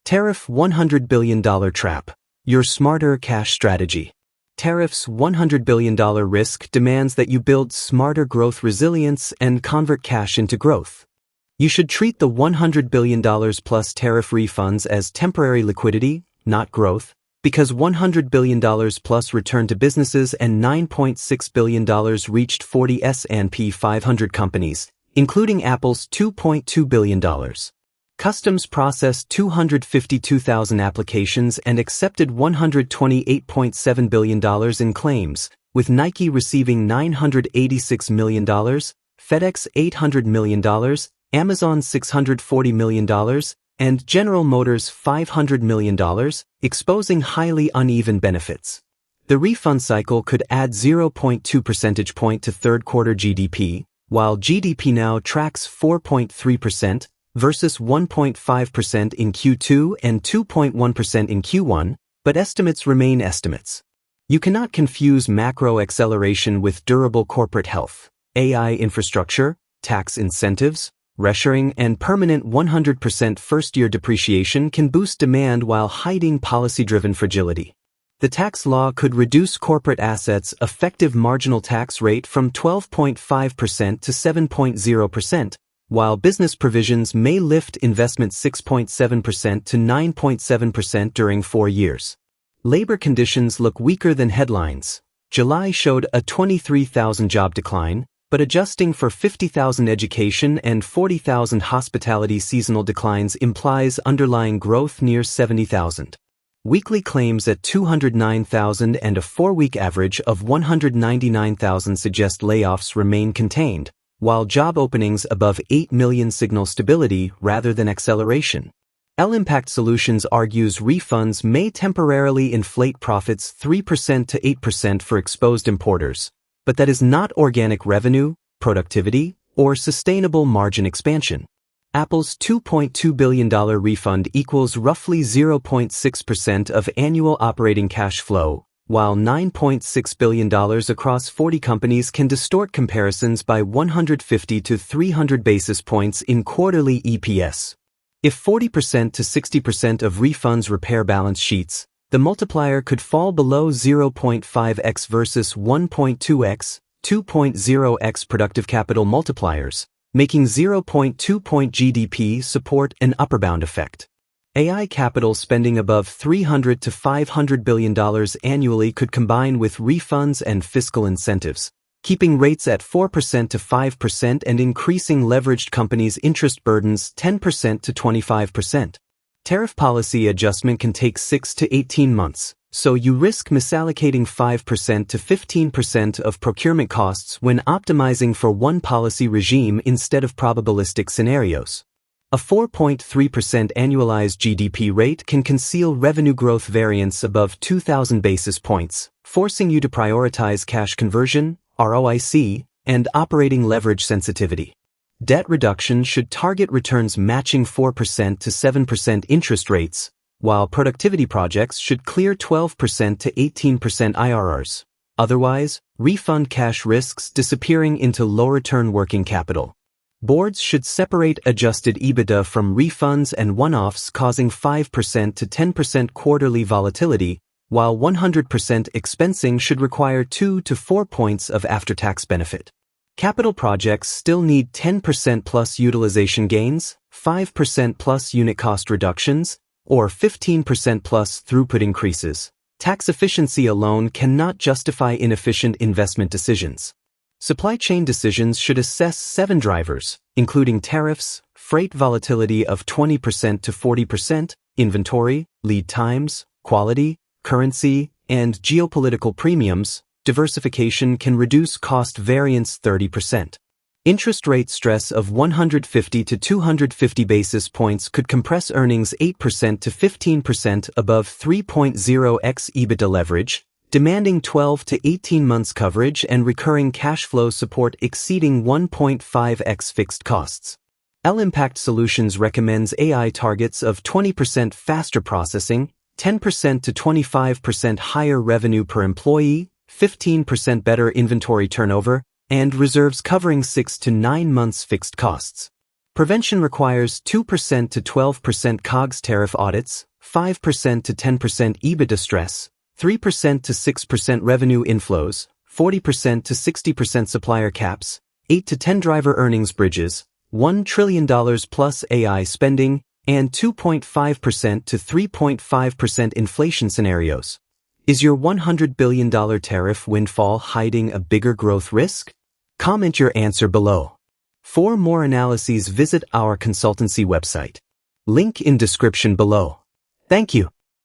Tariff $100 billion trap. Your smarter cash strategy. Tariff's $100 billion risk demands that you build smarter growth resilience and convert cash into growth. You should treat the $100 billion plus tariff refunds as temporary liquidity, not growth, because $100 billion plus returned to businesses and $9.6 billion reached 40 S&P 500 companies, including Apple's $2.2 billion. Customs processed 252,000 applications and accepted $128.7 billion in claims, with Nike receiving $986 million, FedEx $800 million, Amazon $640 million, and General Motors $500 million, exposing highly uneven benefits. The refund cycle could add 0.2 percentage point to third quarter GDP, while GDP now tracks 4.3%, versus 1.5% in Q2 and 2.1% in Q1, but estimates remain estimates. You cannot confuse macro acceleration with durable corporate health. AI infrastructure, tax incentives, reshoring, and permanent 100% first-year depreciation can boost demand while hiding policy-driven fragility. The tax law could reduce corporate assets' effective marginal tax rate from 12.5% to 7.0%, while business provisions may lift investment 6.7% to 9.7% during 4 years. Labor conditions look weaker than headlines. July showed a 23,000 job decline, but adjusting for 50,000 education and 40,000 hospitality seasonal declines implies underlying growth near 70,000. Weekly claims at 209,000 and a 4-week average of 199,000 suggest layoffs remain contained, while job openings above 8 million signal stability rather than acceleration. L-Impact Solutions argues refunds may temporarily inflate profits 3% to 8% for exposed importers, but that is not organic revenue, productivity, or sustainable margin expansion. Apple's $2.2 billion refund equals roughly 0.6% of annual operating cash flow, while $9.6 billion across 40 companies can distort comparisons by 150 to 300 basis points in quarterly EPS. If 40% to 60% of refunds repair balance sheets, the multiplier could fall below 0.5x versus 1.2x, 2.0x productive capital multipliers, making 0.2 point GDP support an upper bound effect. AI capital spending above $300 to $500 billion annually could combine with refunds and fiscal incentives, keeping rates at 4% to 5% and increasing leveraged companies' interest burdens 10% to 25%. Tariff policy adjustment can take 6 to 18 months, so you risk misallocating 5% to 15% of procurement costs when optimizing for one policy regime instead of probabilistic scenarios. A 4.3% annualized GDP rate can conceal revenue growth variance above 2,000 basis points, forcing you to prioritize cash conversion, ROIC, and operating leverage sensitivity. Debt reduction should target returns matching 4% to 7% interest rates, while productivity projects should clear 12% to 18% IRRs. Otherwise, refund cash risks disappearing into low-return working capital. Boards should separate adjusted EBITDA from refunds and one-offs causing 5% to 10% quarterly volatility, while 100% expensing should require 2 to 4 points of after-tax benefit. Capital projects still need 10% plus utilization gains, 5% plus unit cost reductions, or 15% plus throughput increases. Tax efficiency alone cannot justify inefficient investment decisions. Supply chain decisions should assess 7 drivers, including tariffs, freight volatility of 20% to 40%, inventory, lead times, quality, currency, and geopolitical premiums. Diversification can reduce cost variance 30%. Interest rate stress of 150 to 250 basis points could compress earnings 8% to 15% above 3.0x EBITDA leverage, demanding 12 to 18 months coverage and recurring cash flow support exceeding 1.5x fixed costs. L-Impact Solutions recommends AI targets of 20% faster processing, 10% to 25% higher revenue per employee, 15% better inventory turnover, and reserves covering 6 to 9 months fixed costs. Prevention requires 2% to 12% COGS tariff audits, 5% to 10% EBITDA stress, 3% to 6% revenue inflows, 40% to 60% supplier caps, 8 to 10 driver earnings bridges, $1 trillion plus AI spending, and 2.5% to 3.5% inflation scenarios. Is your $100 billion tariff windfall hiding a bigger growth risk? Comment your answer below. For more analyses, visit our consultancy website. Link in description below. Thank you.